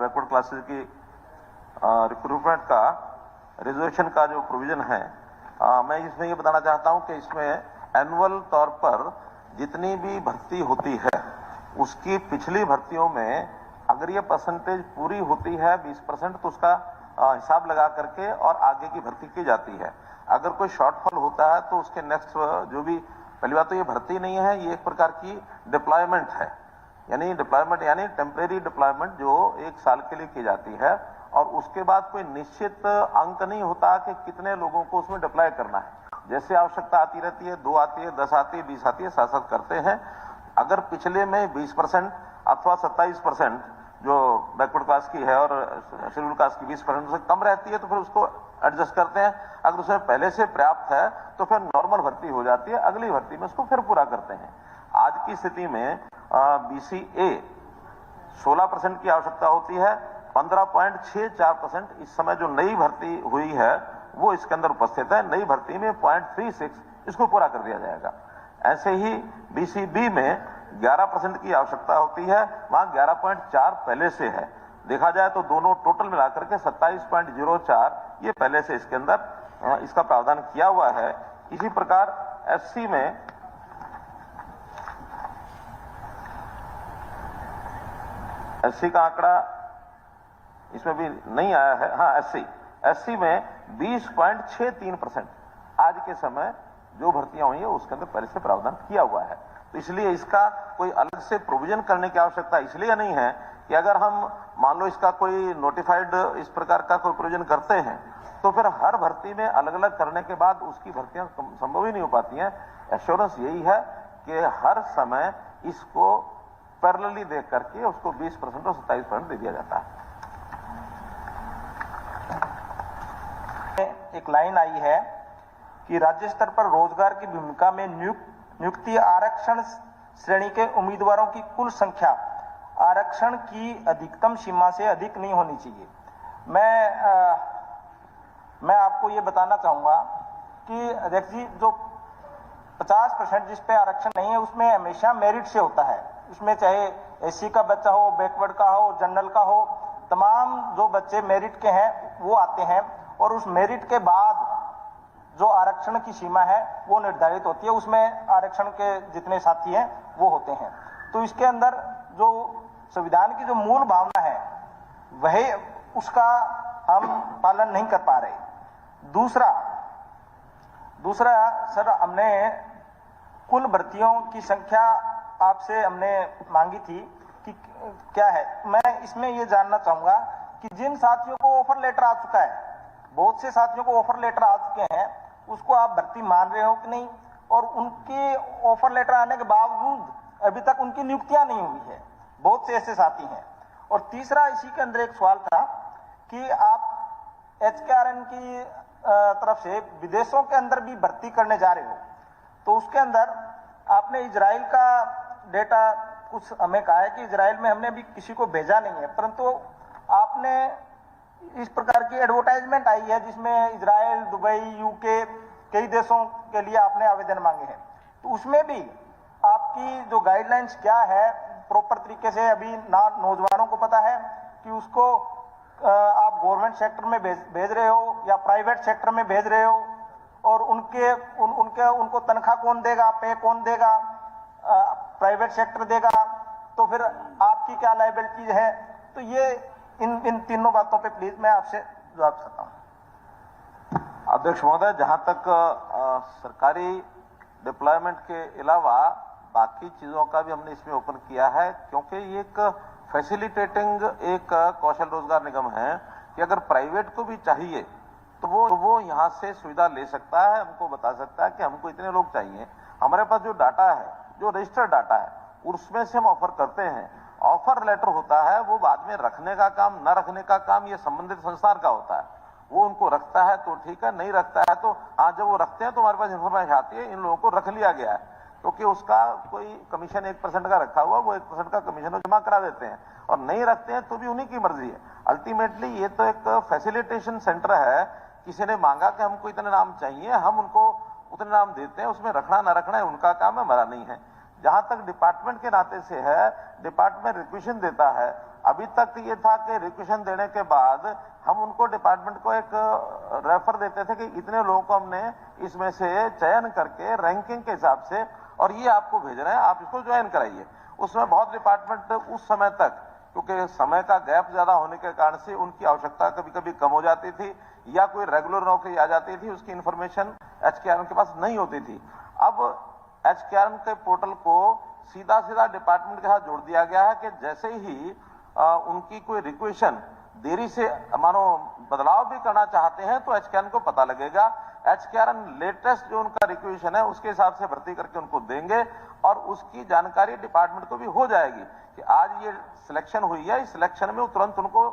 Backward classes की recruitment का reservation का जो प्रोविजन है, मैं इसमें ये बताना चाहता हूं कि इसमें एनुअल तौर पर जितनी भी भर्ती होती है उसकी पिछली भर्तियों में अगर ये परसेंटेज पूरी होती है 20% तो उसका हिसाब लगा करके और आगे की भर्ती की जाती है। अगर कोई शॉर्टफॉल होता है तो उसके नेक्स्ट जो भी, पहली बात तो ये भर्ती नहीं है, ये एक प्रकार की डिप्लॉयमेंट है, यानी डिप्लॉयमेंट यानी टेम्परेरी डिप्लॉयमेंट जो 1 साल के लिए की जाती है और उसके बाद कोई निश्चित अंक नहीं होता कि कितने लोगों को उसमें डिप्लॉय करना है। जैसे आवश्यकता आती रहती है, 2 आती है, 10 आती है, 20 आती है, साथ करते हैं। अगर पिछले में 20% अथवा 27% जो बैकवर्ड क्लास की है और शेड्यूल कास्ट की 20% से कम रहती है तो फिर उसको एडजस्ट करते हैं। अगर उसमें पहले से पर्याप्त है तो फिर नॉर्मल भर्ती हो जाती है, अगली भर्ती में उसको फिर पूरा करते हैं। आज की स्थिति में BCA 16% की आवश्यकता होती है, 15.64% इस समय जो नई भर्ती हुई है वो इसके अंदर उपस्थित है। नई भर्ती में 0.36 इसको पूरा कर दिया जाएगा। ऐसे ही BCB में 11% की आवश्यकता होती है, वहां 11.4 पहले से है। देखा जाए तो दोनों टोटल मिलाकर के 27.04 ये पहले से इसके अंदर इसका प्रावधान किया हुआ है। इसी प्रकार SC में SC का आंकड़ा इसमें भी नहीं आया है। हाँ, SC में 20.63% आज के समय जो भर्तियां हुई है उसके अंदर पहले से प्रावधान किया हुआ है। तो इसलिए इसका कोई अलग से प्रोविजन करने की आवश्यकता इसलिए नहीं है कि अगर हम मान लो इसका कोई नोटिफाइड इस प्रकार का कोई प्रोविजन करते हैं तो फिर हर भर्ती में अलग अलग करने के बाद उसकी भर्तियां संभव ही नहीं हो पाती हैं। एश्योरेंस यही है कि हर समय इसको पैरेलली देख करके उसको 20% और 27% दे दिया जाता है। एक लाइन आई है कि राज्य स्तर पर रोजगार की भूमिका में नियुक्ति आरक्षण श्रेणी के उम्मीदवारों की कुल संख्या आरक्षण की अधिकतम सीमा से अधिक नहीं होनी चाहिए। मैं आपको ये बताना चाहूंगा कि अध्यक्ष जी, जो 50% जिस पे आरक्षण नहीं है उसमें हमेशा मेरिट से होता है। उसमें चाहे SC का बच्चा हो, बैकवर्ड का हो, जनरल का हो, तमाम जो बच्चे मेरिट के हैं वो आते हैं और उस मेरिट के बाद जो आरक्षण की सीमा है वो निर्धारित होती है। उसमें आरक्षण के जितने साथी हैं वो होते हैं। तो इसके अंदर जो संविधान की जो मूल भावना है वही उसका हम पालन नहीं कर पा रहे। दूसरा सर, हमने कुल भर्तियों की संख्या आपसे हमने मांगी थी कि क्या है। मैं इसमें ये जानना चाहूंगा कि जिन साथियों को ऑफर लेटर आ चुका है, बहुत से साथियों को ऑफर लेटर आ चुके हैं, उसको आप भर्ती मान रहे हो कि नहीं, और उनके ऑफर लेटर आने के बावजूद अभी तक उनकी नियुक्तियां नहीं हुई है। बहुत से ऐसे साथी हैं। और तीसरा, इसी के अंदर एक सवाल था कि आप HKRN की तरफ से विदेशों के अंदर भी भर्ती करने जा रहे हो, तो उसके अंदर आपने इजराइल का डेटा कुछ हमें कहा है कि इजराइल में हमने अभी किसी को भेजा नहीं है, परंतु आपने इस प्रकार की एडवर्टाइजमेंट आई है जिसमें इजराइल, दुबई, UK कई देशों के लिए आपने आवेदन मांगे हैं। तो उसमें भी आपकी जो गाइडलाइंस क्या है प्रॉपर तरीके से अभी ना नौजवानों को पता है कि उसको आप गवर्नमेंट सेक्टर में भेज रहे हो या प्राइवेट सेक्टर में भेज रहे हो, और उनको तनख्वाह कौन देगा, पे कौन देगा, प्राइवेट सेक्टर देगा, तो फिर आपकी क्या लायबिलिटी है। तो ये इन तीनों बातों पे प्लीज मैं आपसे जवाब चाहता हूं। अध्यक्ष महोदय, जहां तक सरकारी डिप्लॉयमेंट के अलावा बाकी चीजों का भी हमने इसमें ओपन किया है, क्योंकि ये एक फैसिलिटेटिंग एक कौशल रोजगार निगम है कि अगर प्राइवेट को भी चाहिए तो वो यहाँ से सुविधा ले सकता है, हमको बता सकता है कि हमको इतने लोग चाहिए। हमारे पास जो डाटा है, जो रजिस्टर्ड डाटा है, उसमें से हम ऑफर करते हैं। ऑफर लेटर होता है वो बाद में रखने का काम, न रखने का काम ये संबंधित संस्थान का होता है। वो उनको रखता है तो ठीक है, नहीं रखता है तो हाँ, जब वो रखते हैं तो हमारे पास इंफॉर्मेशन आती है इन लोगों को रख लिया गया है, क्योंकि उसका कोई कमीशन 1% का रखा हुआ, वो 1% का कमीशन जमा करा देते हैं, और नहीं रखते हैं तो भी उन्हीं की मर्जी है। अल्टीमेटली ये तो एक फैसिलिटेशन सेंटर है। किसी ने मांगा कि हमको इतने नाम चाहिए, हम उनको उतने नाम देते हैं, उसमें रखना ना रखना है उनका काम है, हमारा नहीं है। जहां तक डिपार्टमेंट के नाते से है, डिपार्टमेंट रिक्वेशन देता है अभी तक ये था कि रिक्वेशन देने के बाद हम उनको डिपार्टमेंट को एक रेफर देते थे कि इतने लोगों को हमने इसमें से चयन करके रैंकिंग के हिसाब से और ये आपको भेज रहे हैं, आप इसको ज्वाइन कराइए। उसमें बहुत डिपार्टमेंट उस समय तक, क्योंकि समय का गैप ज्यादा होने के कारण से उनकी आवश्यकता कभी कभी कम हो जाती थी या कोई रेगुलर नौकरी आ जाती थी, उसकी इंफॉर्मेशन एचकेआरएम के पास नहीं होती थी। अब एचकेआरएम के पोर्टल को सीधा सीधा डिपार्टमेंट के साथ जोड़ दिया गया है कि जैसे ही उनकी कोई रिक्वेशन देरी से मानो बदलाव भी करना चाहते हैं तो एचकेआरएम को पता लगेगा। एचकेआरएम लेटेस्ट जो उनका रिक्वेशन है उसके हिसाब से भर्ती करके उनको देंगे और उसकी जानकारी डिपार्टमेंट को भी हो जाएगी कि आज ये सिलेक्शन हुई है, इस सिलेक्शन में तुरंत उनको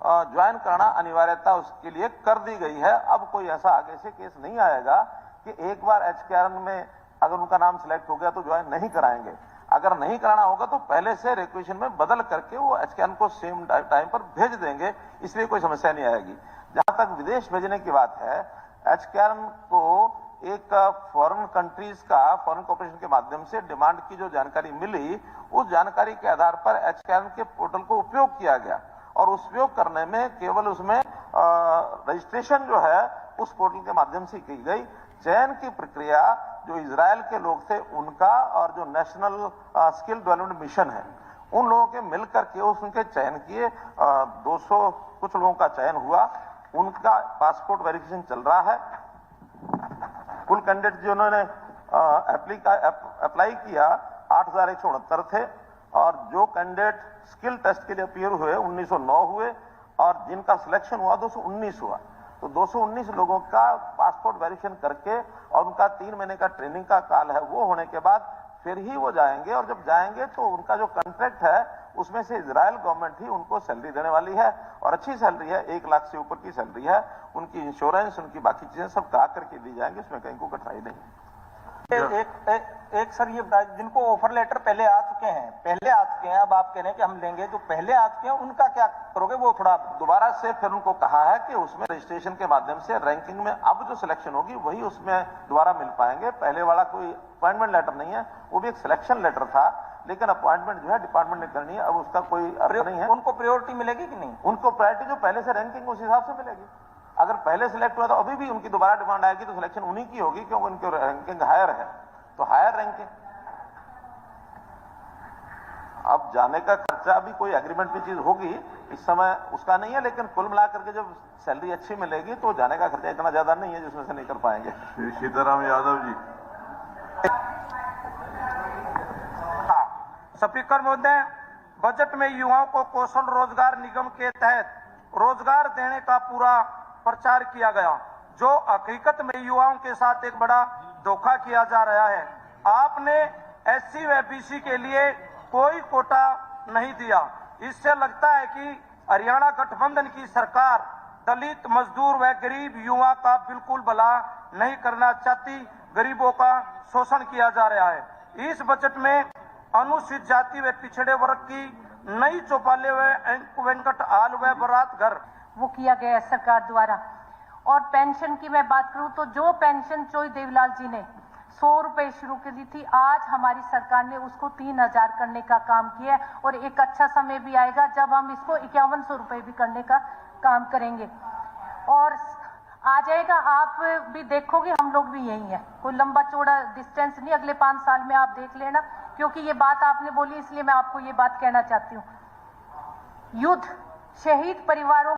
ज्वाइन करना अनिवार्यता उसके लिए कर दी गई है। अब कोई ऐसा आगे से केस नहीं आएगा कि एक बार एचकेआरएम में अगर उनका नाम सिलेक्ट हो गया तो ज्वाइन नहीं कराएंगे। अगर नहीं कराना होगा तो पहले से रिक्वेशन में बदल करके वो एचकेआरएम को सेम टाइम पर भेज देंगे, इसलिए कोई समस्या नहीं आएगी। जहां तक विदेश भेजने की बात है, एचकेआरएम को एक फॉरेन कंट्रीज का फॉरेन कॉर्पोरेशन के माध्यम से डिमांड की जो जानकारी मिली, उस जानकारी के आधार पर एचकेआरएम के पोर्टल को उपयोग किया गया और उपयोग करने में केवल उसमें रजिस्ट्रेशन जो है उस पोर्टल के माध्यम से की गई। चयन की प्रक्रिया जो इजराइल के लोग थे उनका और जो नेशनल स्किल डेवलपमेंट मिशन है उन लोगों के मिलकर के उनके चयन किए। 200 कुछ लोगों का चयन हुआ, उनका पासपोर्ट वेरिफिकेशन चल रहा है। कुल कैंडिडेट जिन्होंने अप्लाई किया 8,169 थे और जो कैंडिडेट स्किल टेस्ट के लिए अपीयर हुए 1909 हुए और जिनका सिलेक्शन हुआ 219 हुआ। तो 219 लोगों का पासपोर्ट वेरिफिकेशन करके और उनका 3 महीने का ट्रेनिंग का काल है वो होने के बाद फिर ही वो जाएंगे और जब जाएंगे तो उनका जो कॉन्ट्रैक्ट है उसमें से इजराइल गवर्नमेंट ही उनको सैलरी देने वाली है और अच्छी सैलरी है, 1 लाख से ऊपर की सैलरी है। उनकी इंश्योरेंस, उनकी बाकी चीजें सब करा करके दी जाएंगी, उसमें कहीं को कठिनाई नहीं। एक सर ये जिनको ऑफर लेटर पहले आ चुके हैं, अब आप कह रहे हैं कि हम लेंगे, जो पहले आ चुके हैं उनका क्या करोगे? वो थोड़ा दोबारा से फिर उनको कहा है कि उसमें रजिस्ट्रेशन के माध्यम से रैंकिंग में अब जो सिलेक्शन होगी वही उसमें दोबारा मिल पाएंगे। पहले वाला कोई अपॉइंटमेंट लेटर नहीं है, वो भी एक सिलेक्शन लेटर था, लेकिन अपॉइंटमेंट जो है डिपार्टमेंट ने करनी है, अब उसका कोई अर्थ नहीं है। उनको प्रायोरिटी मिलेगी कि नहीं? उनको प्रायोरिटी जो पहले से रैंकिंग उस हिसाब से मिलेगी। अगर पहले सिलेक्ट हुआ तो अभी भी उनकी दोबारा डिमांड आएगी तो सिलेक्शन उन्हीं की होगी क्योंकि उनकी रैंकिंग हायर है, तो हायर रैंकिंग। अब जाने का खर्चा भी कोई एग्रीमेंट की चीज होगी, इस समय उसका नहीं है, लेकिन कुल मिलाकर के जब सैलरी अच्छी मिलेगी तो जाने का खर्चा इतना ज्यादा नहीं है जिसमें से नहीं कर पाएंगे। सीताराम यादव जी। हाँ, स्पीकर महोदय, बजट में युवाओं को कौशल रोजगार निगम के तहत रोजगार देने का पूरा प्रचार किया गया, जो हकीकत में युवाओं के साथ एक बड़ा धोखा किया जा रहा है। आपने एससी व बीसी के लिए कोई कोटा नहीं दिया। इससे लगता है कि हरियाणा गठबंधन की सरकार दलित, मजदूर व गरीब युवा का बिल्कुल भला नहीं करना चाहती, गरीबों का शोषण किया जा रहा है। इस बजट में अनुसूचित जाति व पिछड़े वर्ग की नई चौपाले व वेंकट हाल व बारात घर वो किया गया है सरकार द्वारा। और पेंशन की मैं बात करूं तो जो पेंशन चोई देवीलाल जी ने 100 रुपए शुरू की थी, आज हमारी सरकार ने उसको 3,000 करने का काम किया है और एक अच्छा समय भी आएगा जब हम इसको 5100 रुपए भी करने का काम करेंगे और आ जाएगा। आप भी देखोगे, हम लोग भी यही है, कोई लंबा चौड़ा डिस्टेंस नहीं, अगले 5 साल में आप देख लेना, क्योंकि ये बात आपने बोली इसलिए मैं आपको ये बात कहना चाहती हूँ। युद्ध शहीद परिवारों